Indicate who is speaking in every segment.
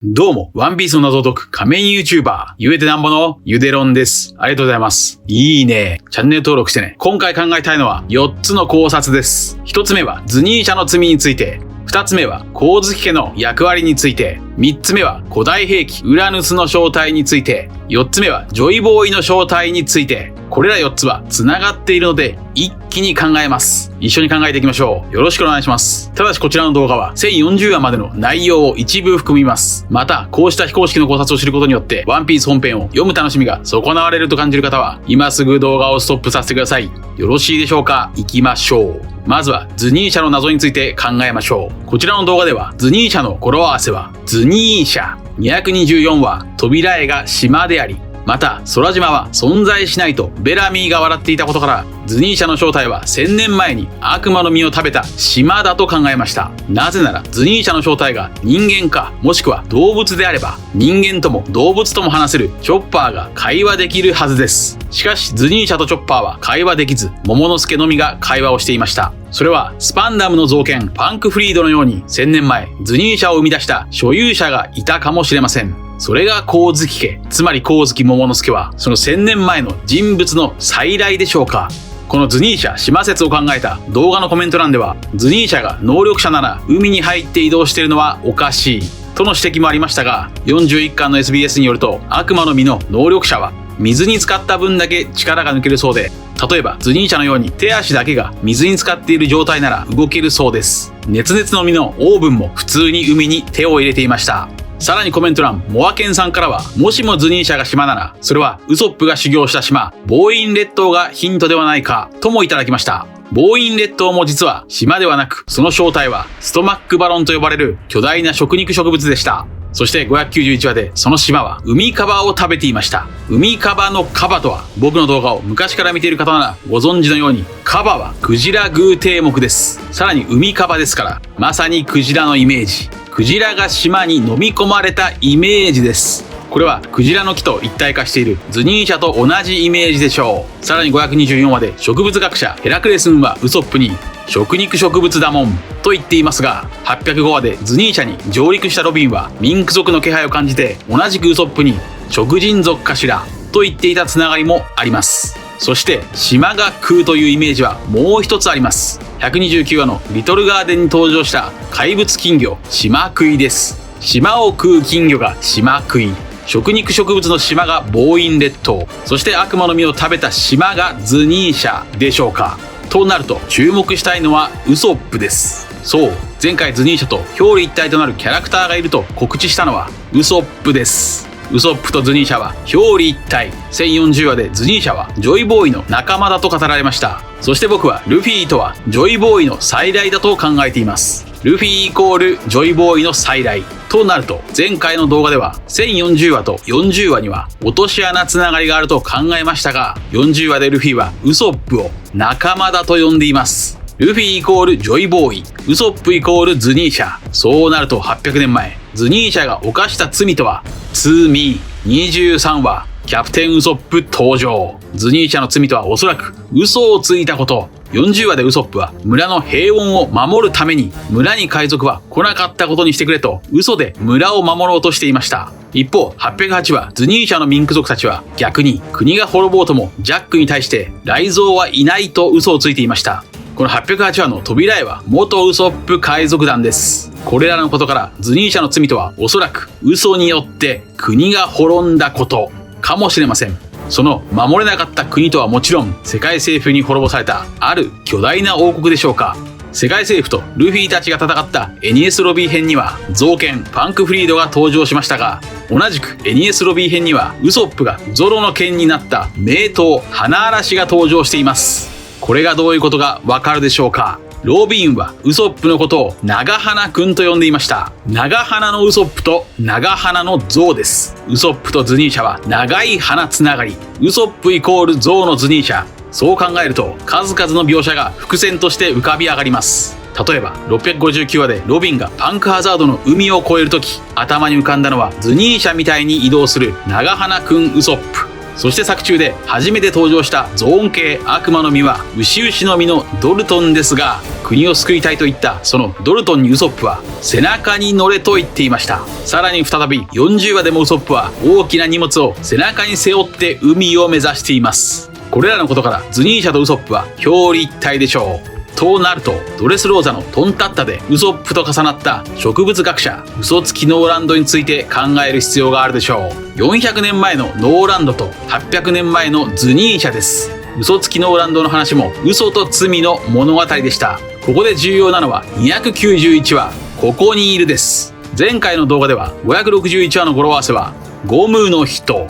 Speaker 1: どうも、ワンピースの謎を解く仮面 YouTuber、ゆえてなんぼのゆでろんです。ありがとうございます。いいね。チャンネル登録してね。今回考えたいのは4つの考察です。1つ目はズニーシャの罪について。2つ目は光月家の役割について。3つ目は古代兵器ウラヌスの正体について。4つ目はジョイボーイの正体について。これら4つは繋がっているので一気に考えます。一緒に考えていきましょう。よろしくお願いします。ただしこちらの動画は1040話までの内容を一部含みます。またこうした非公式の考察を知ることによってワンピース本編を読む楽しみが損なわれると感じる方は今すぐ動画をストップさせてください。よろしいでしょうか。行きましょう。まずはズニーシャの謎について考えましょう。こちらの動画ではズニーシャの語呂合わせはズニーシャ。224話扉絵が島であり、また空島は存在しないとベラミーが笑っていたことからズニーシャの正体は1000年前に悪魔の実を食べた島だと考えました。なぜならズニーシャの正体が人間かもしくは動物であれば人間とも動物とも話せるチョッパーが会話できるはずです。しかしズニーシャとチョッパーは会話できず桃之助のみが会話をしていました。それはスパンダムの造剣パンクフリードのように1000年前ズニーシャを生み出した所有者がいたかもしれません。それが光月家、つまり光月桃之助はその1000年前の人物の再来でしょうか。このズニーシャ島説を考えた動画のコメント欄ではズニーシャが能力者なら海に入って移動しているのはおかしいとの指摘もありましたが、41巻の SBS によると悪魔の実の能力者は水に浸かった分だけ力が抜けるそうで、例えばズニーシャのように手足だけが水に浸かっている状態なら動けるそうです。熱々の実のオーブンも普通に海に手を入れていました。さらにコメント欄、モアケンさんからは、もしもズニーシャが島なら、それはウソップが修行した島、ボーイン列島がヒントではないか、ともいただきました。ボーイン列島も実は島ではなく、その正体はストマックバロンと呼ばれる巨大な食肉植物でした。そして591話でその島は海カバを食べていました。海カバのカバとは僕の動画を昔から見ている方ならご存知のようにカバはクジラ偶蹄目です。さらに海カバですからまさにクジラのイメージ。クジラが島に飲み込まれたイメージです。これはクジラの木と一体化しているズニーシャと同じイメージでしょう。さらに524話で植物学者ヘラクレスンはウソップに食肉植物だもんと言っていますが、805話でズニーシャに上陸したロビンはミンク族の気配を感じて同じくウソップに食人族かしらと言っていたつながりもあります。そして島が食うというイメージはもう一つあります。129話のリトルガーデンに登場した怪物金魚島食いです。島を食う金魚が島食い、食肉植物の島がボーイン列島、そして悪魔の実を食べた島がズニーシャでしょうか。となると注目したいのはウソップです。そう、前回ズニーシャと表裏一体となるキャラクターがいると告知したのはウソップです。ウソップとズニーシャは表裏一体。1040話でズニーシャはジョイボーイの仲間だと語られました。そして僕はルフィとはジョイボーイの再来だと考えています。ルフィイコールジョイボーイの再来となると、前回の動画では1040話と40話には落とし穴つながりがあると考えましたが、40話でルフィはウソップを仲間だと呼んでいます。ルフィイコールジョイボーイ、ウソップイコールズニーシャ。そうなると800年前ズニーシャが犯した罪とは罪。23話キャプテンウソップ登場。ズニーシャの罪とはおそらく嘘をついたこと。40話でウソップは村の平穏を守るために村に海賊は来なかったことにしてくれと嘘で村を守ろうとしていました。一方808話ズニーシャのミンク族たちは逆に国が滅ぼうともジャックに対して雷蔵はいないと嘘をついていました。この808話の扉絵は元ウソップ海賊団です。これらのことからズニーシャの罪とはおそらく嘘によって国が滅んだことかもしれません。その守れなかった国とはもちろん世界政府に滅ぼされたある巨大な王国でしょうか。世界政府とルフィたちが戦ったエニエスロビー編には造剣パンクフリードが登場しましたが、同じくエニエスロビー編にはウソップがゾロの剣になった名刀花嵐が登場しています。これがどういうことがわかるでしょうか。ロビンはウソップのことを長花くんと呼んでいました。長花のウソップと長花のゾウです。ウソップとズニーシャは長い花つながり。ウソップイコールゾウのズニーシャ。そう考えると数々の描写が伏線として浮かび上がります。例えば659話でロビンがパンクハザードの海を越えるとき頭に浮かんだのはズニーシャみたいに移動する長花くんウソップ。そして作中で初めて登場したゾーン系悪魔の実は牛々の実のドルトンですが、国を救いたいと言ったそのドルトンにウソップは背中に乗れと言っていました。さらに再び40話でもウソップは大きな荷物を背中に背負って海を目指しています。これらのことからズニーシャとウソップは表裏一体でしょう。となるとドレスローザのトンタッタでウソップと重なった植物学者ウソツキノーランドについて考える必要があるでしょう。400年前のノーランドと800年前のズニーシャです。ウソツキノーランドの話も嘘と罪の物語でした。ここで重要なのは291話ここにいるです。前回の動画では561話の語呂合わせはゴムの人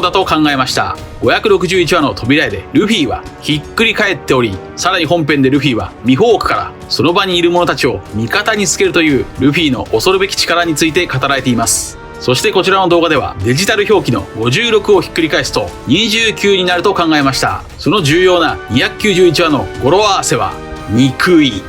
Speaker 1: だと考えました。561話の扉絵でルフィはひっくり返っており、さらに本編でルフィはミホークからその場にいる者たちを味方につけるというルフィの恐るべき力について語られています。そしてこちらの動画ではデジタル表記の56をひっくり返すと29になると考えました。その重要な291話の語呂合わせは憎い。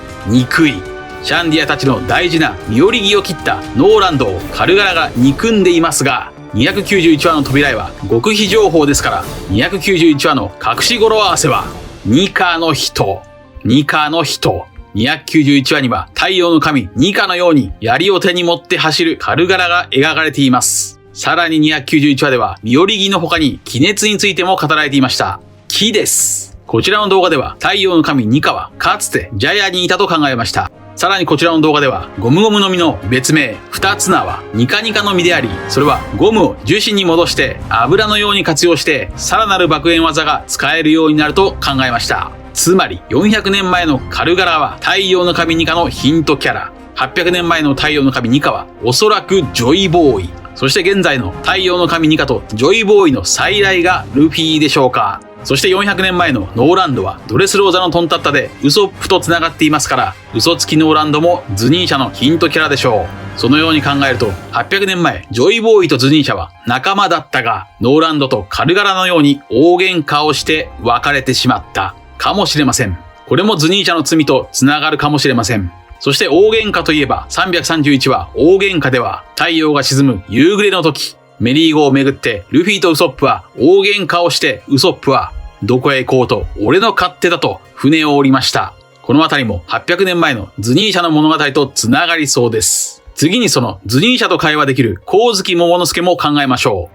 Speaker 1: シャンディアたちの大事な身寄り木を切ったノーランドをカルガラが憎んでいますが、291話の扉絵は極秘情報ですから、291話の隠し語呂合わせはニカの人。291話には太陽の神ニカのように槍を手に持って走るカルガラが描かれています。さらに291話では身寄り木の他に気熱についても語られていました。木です。こちらの動画では太陽の神ニカはかつてジャヤにいたと考えました。さらにこちらの動画ではゴムゴムの実の別名二つ名はニカニカの実であり、それはゴムを樹脂に戻して油のように活用してさらなる爆炎技が使えるようになると考えました。つまり400年前のカルガラは太陽の神ニカのヒントキャラ、800年前の太陽の神ニカはおそらくジョイボーイ、そして現在の太陽の神ニカとジョイボーイの再来がルフィでしょうか。そして400年前のノーランドはドレスローザのトンタッタでウソップと繋がっていますから、ウソつきノーランドもズニーシャのヒントキャラでしょう。そのように考えると800年前ジョイボーイとズニーシャは仲間だったが、ノーランドとカルガラのように大喧嘩をして別れてしまったかもしれません。これもズニーシャの罪と繋がるかもしれません。そして大喧嘩といえば331話大喧嘩では太陽が沈む夕暮れの時、メリー号をめぐってルフィとウソップは大喧嘩をして、ウソップはどこへ行こうと俺の勝手だと船を降りました。このあたりも800年前のズニーシャの物語と繋がりそうです。次にそのズニーシャと会話できる光月桃之助も考えましょ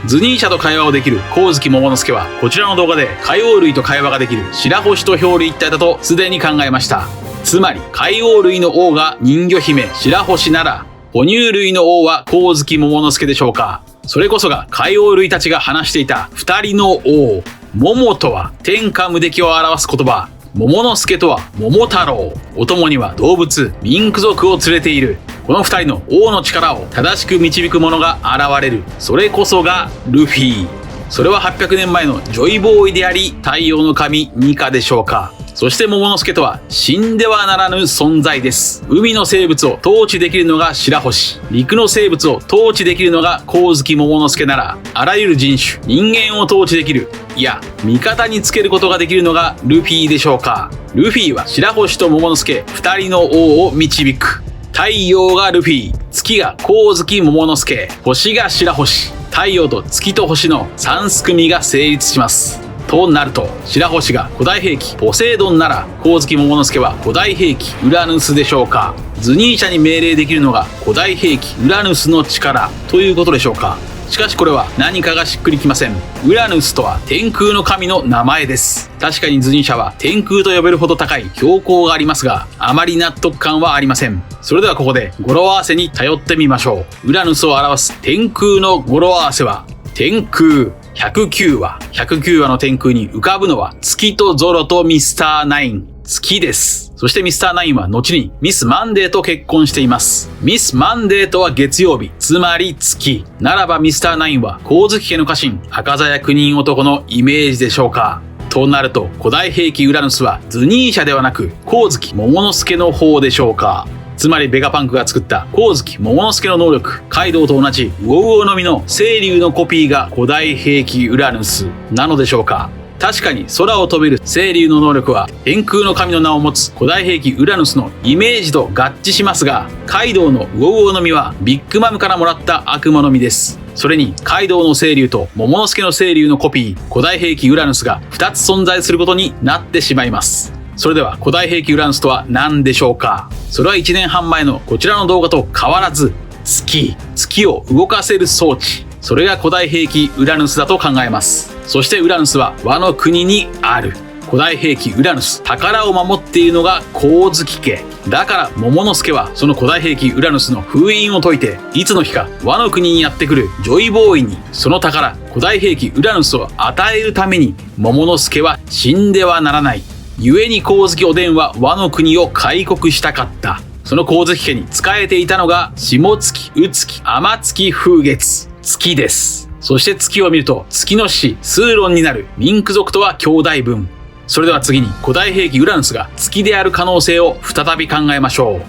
Speaker 1: う。ズニーシャと会話をできる光月桃之助はこちらの動画で海王類と会話ができる白星と表裏一体だとすでに考えました。つまり海王類の王が人魚姫白星なら、哺乳類の王は光月桃之助でしょうか。それこそが海王類たちが話していた二人の王。桃とは天下無敵を表す言葉、桃之助とは桃太郎。お供には動物ミンク族を連れている。この二人の王の力を正しく導く者が現れる。それこそがルフィ。それは800年前のジョイボーイであり太陽の神ニカでしょうか。そして桃之助とは死んではならぬ存在です。海の生物を統治できるのが白星、陸の生物を統治できるのが光月桃之助なら、あらゆる人種人間を統治できる、いや味方につけることができるのがルフィでしょうか。ルフィは白星と桃之助二人の王を導く。太陽がルフィ、月が光月桃之助、星が白星、太陽と月と星の三すくみが成立します。となると白星が古代兵器ポセイドンなら、光月桃之助は古代兵器ウラヌスでしょうか。ズニーシャに命令できるのが古代兵器ウラヌスの力ということでしょうか。しかしこれは何かがしっくりきません。ウラヌスとは天空の神の名前です。確かにズニーシャは天空と呼べるほど高い標高がありますが、あまり納得感はありません。それではここで語呂合わせに頼ってみましょう。ウラヌスを表す天空の語呂合わせは天空。109話の天空に浮かぶのは月とゾロとミスターナイン。月です。そしてミスターナインは後にミスマンデーと結婚しています。ミスマンデーとは月曜日、つまり月。ならばミスターナインは光月家の家臣赤鞘九人男のイメージでしょうか。となると古代兵器ウラヌスはズニーシャではなく光月桃之助の方でしょうか。つまりベガパンクが作った光月桃之助の能力、カイドウと同じウォウオウの実の青龍のコピーが古代兵器ウラヌスなのでしょうか。確かに空を飛べる青龍の能力は天空の神の名を持つ古代兵器ウラヌスのイメージと合致しますが、カイドウのウォウオウの実はビッグマムからもらった悪魔の実です。それにカイドウの清流と桃之助の清流のコピー、古代兵器ウラヌスが2つ存在することになってしまいます。それでは古代兵器ウラヌスとは何でしょうか。それは1年半前のこちらの動画と変わらず、月を動かせる装置、それが古代兵器ウラヌスだと考えます。そしてウラヌスはワノ国にある。古代兵器ウラヌス、宝を守っているのが光月家。だから桃之助はその古代兵器ウラヌスの封印を解いて、いつの日かワノ国にやってくるジョイボーイにその宝、古代兵器ウラヌスを与えるために、桃之助は死んではならない。故に光月おでんはワノ国を開国したかった。その光月家に仕えていたのが下月、宇月、天月、風月、月です。そして月を見ると月の子、スーロンになるミンク族とは兄弟分。それでは次に古代兵器ウラヌスが月である可能性を再び考えましょう。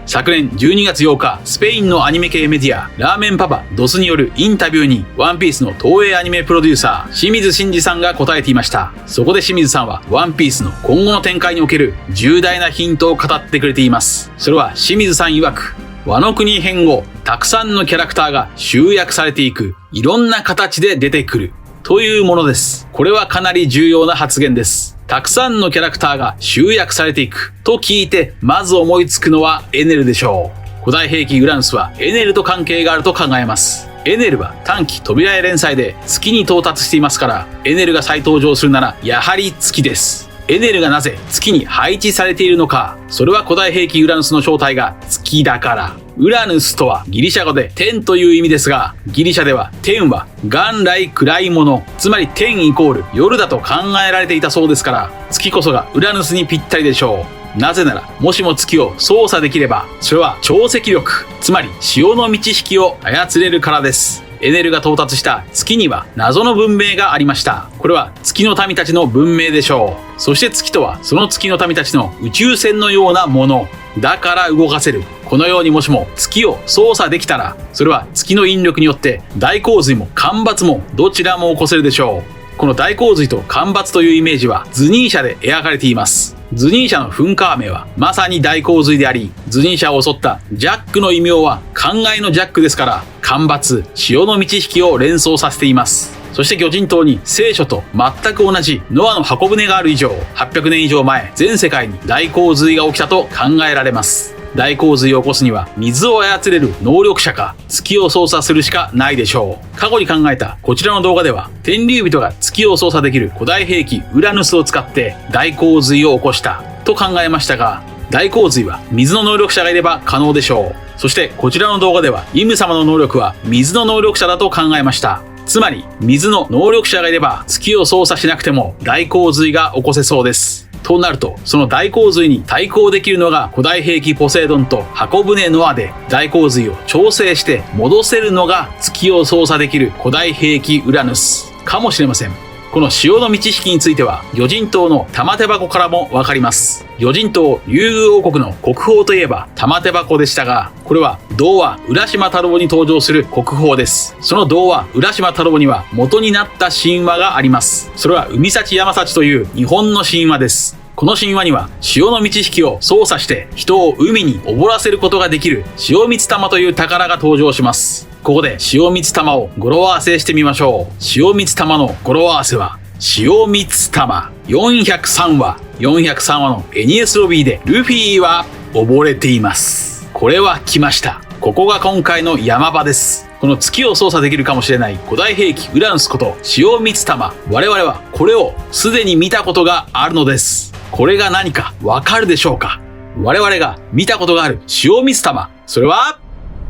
Speaker 1: 昨年12月8日、スペインのアニメ系メディア、ラーメンパパドスによるインタビューに、ワンピースの東映アニメプロデューサー、清水慎二さんが答えていました。そこで清水さんは、ワンピースの今後の展開における重大なヒントを語ってくれています。それは清水さん曰く、ワノ国編後、たくさんのキャラクターが集約されていく、いろんな形で出てくる、というものです。これはかなり重要な発言です。たくさんのキャラクターが集約されていくと聞いて、まず思いつくのはエネルでしょう。古代兵器ウラヌスはエネルと関係があると考えます。エネルは短期扉絵連載で月に到達していますから、エネルが再登場するならやはり月です。エネルがなぜ月に配置されているのか、それは古代兵器ウラヌスの正体が月だから。ウラヌスとはギリシャ語で天という意味ですが、ギリシャでは天は元来暗いもの、つまり天イコール夜だと考えられていたそうですから、月こそがウラヌスにぴったりでしょう。なぜなら、もしも月を操作できれば、それは潮汐力、つまり潮の満ち引きを操れるからです。エネルが到達した月には謎の文明がありました。これは月の民たちの文明でしょう。そして月とはその月の民たちの宇宙船のようなもの。だから動かせる。このようにもしも月を操作できたら、それは月の引力によって大洪水も干ばつもどちらも起こせるでしょう。この大洪水と干ばつというイメージはズニー社で描かれています。ズニー社の噴火雨はまさに大洪水であり、ズニー社を襲ったジャックの異名は灌漑のジャックですから、干ばつ、潮の満ち引きを連想させています。そして魚人島に聖書と全く同じノアの箱舟がある以上、800年以上前、全世界に大洪水が起きたと考えられます。大洪水を起こすには水を操れる能力者か月を操作するしかないでしょう。過去に考えたこちらの動画では、天竜人が月を操作できる古代兵器ウラヌスを使って大洪水を起こしたと考えましたが、大洪水は水の能力者がいれば可能でしょう。そしてこちらの動画では、イム様の能力は水の能力者だと考えました。つまり水の能力者がいれば月を操作しなくても大洪水が起こせそうです。となると、その大洪水に対抗できるのが古代兵器ポセイドンと箱舟ノアで、大洪水を調整して戻せるのが月を操作できる古代兵器ウラヌスかもしれません。この潮の満ち引きについては、魚人島の玉手箱からもわかります。魚人島竜宮王国の国宝といえば玉手箱でしたが、これは童話浦島太郎に登場する国宝です。その童話浦島太郎には元になった神話があります。それは海幸山幸という日本の神話です。この神話には潮の満ち引きを操作して人を海に溺らせることができる潮満玉という宝が登場します。ここで潮満玉を語呂合わせしてみましょう。潮満玉の語呂合わせは潮満玉403話。403話のエニエスロビーでルフィは溺れています。これは来ました。ここが今回の山場です。この月を操作できるかもしれない古代兵器ウラヌスこと潮満玉。我々はこれをすでに見たことがあるのです。これが何かわかるでしょうか？我々が見たことがある潮満玉。それは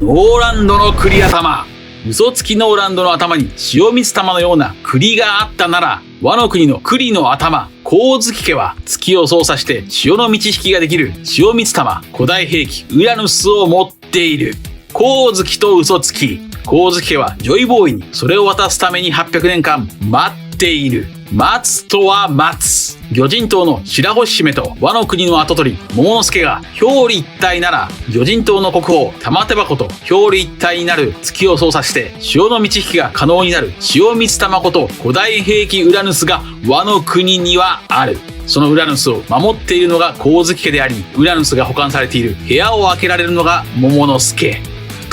Speaker 1: ノーランドの栗頭。嘘つきノーランドの頭に潮満玉のような栗があったなら、ワノ国の栗の頭、光月家は月を操作して潮の満ち引きができる潮満玉、古代兵器ウラヌスを持っている。光月と嘘つき。光月家はジョイボーイにそれを渡すために800年間待っている。待つとは待つ。魚人島の白星姫とワノ国の跡取り桃之助が表裏一体なら、魚人島の国宝玉手箱と表裏一体になる月を操作して潮の満ち引きが可能になる潮満玉こと古代兵器ウラヌスがワノ国にはある。そのウラヌスを守っているのが光月家であり、ウラヌスが保管されている部屋を開けられるのが桃之助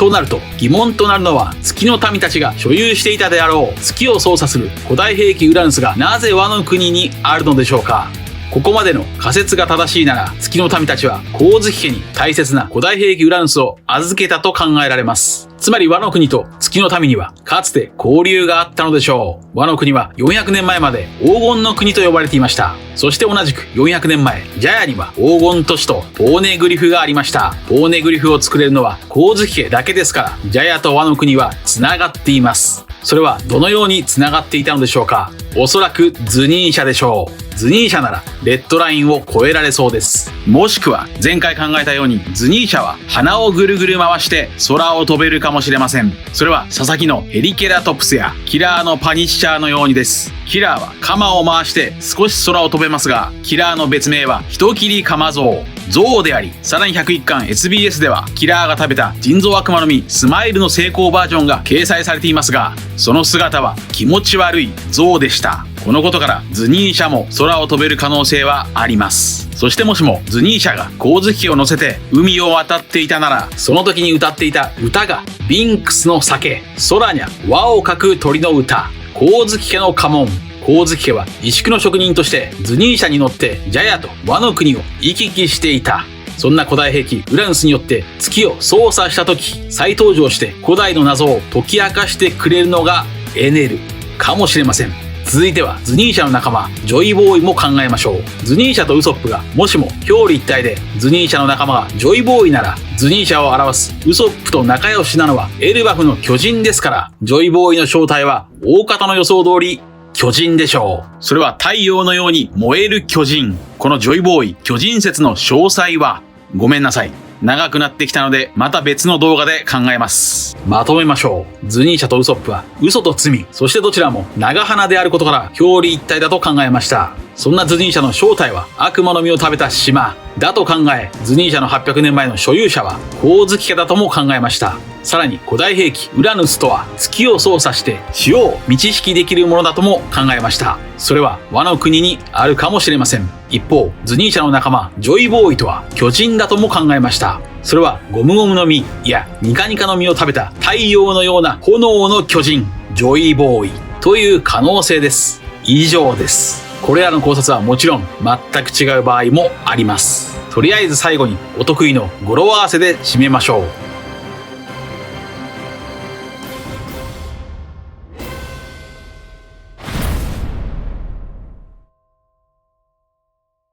Speaker 1: となると疑問となるのは、月の民たちが所有していたであろう月を操作する古代兵器ウラヌスがなぜワノ国にあるのでしょうか。ここまでの仮説が正しいなら、月の民たちは光月家に大切な古代兵器ウラヌスを預けたと考えられます。つまりワノ国と月の民にはかつて交流があったのでしょう。ワノ国は400年前まで黄金の国と呼ばれていました。そして同じく400年前、ジャヤには黄金都市とポーネグリフがありました。ポーネグリフを作れるのは光月家だけですから、ジャヤとワノ国は繋がっています。それはどのように繋がっていたのでしょうか。おそらくズニーシャでしょう。ズニーシャならレッドラインを越えられそうです。もしくは前回考えたように、ズニーシャは鼻をぐるぐる回して空を飛べるかもしれません。それは佐々木のヘリケラトプスやキラーのパニッシャーのようにです。キラーは鎌を回して少し空を飛べますが、キラーの別名は人斬り鎌象であり、さらに101巻 SBS ではキラーが食べた人造悪魔の実スマイルの成功バージョンが掲載されていますが、その姿は気持ち悪い象でした。このことからズニーシャも空を飛べる可能性はあります。そしてもしもズニーシャが光月家を乗せて海を渡っていたなら、その時に歌っていた歌がビンクスの酒、空にゃ輪をかく鳥の歌、光月家の家紋。光月家は石工の職人としてズニーシャに乗ってジャヤとワノ国を行き来していた。そんな古代兵器ウラヌスによって月を操作した時、再登場して古代の謎を解き明かしてくれるのがエネルかもしれません。続いてはズニーシャの仲間ジョイボーイも考えましょう。ズニーシャとウソップがもしも表裏一体で、ズニーシャの仲間がジョイボーイなら、ズニーシャを表すウソップと仲良しなのはエルバフの巨人ですから、ジョイボーイの正体は大方の予想通り巨人でしょう。それは太陽のように燃える巨人。このジョイボーイ巨人説の詳細は、ごめんなさい、長くなってきたのでまた別の動画で考えます。まとめましょう。ズニーシャとウソップは嘘と罪、そしてどちらも長鼻であることから表裏一体だと考えました。そんなズニーシャの正体は悪魔の実を食べた島だと考え、ズニーシャの800年前の所有者は光月家だとも考えました。さらに古代兵器ウラヌスとは月を操作して潮を満ち引きできるものだとも考えました。それはワノ国にあるかもしれません。一方、ズニーシャの仲間ジョイボーイとは巨人だとも考えました。それはゴムゴムの実やニカニカの実を食べた太陽のような炎の巨人ジョイボーイという可能性です。以上です。これらの考察はもちろん全く違う場合もあります。とりあえず最後にお得意の語呂合わせで締めましょう。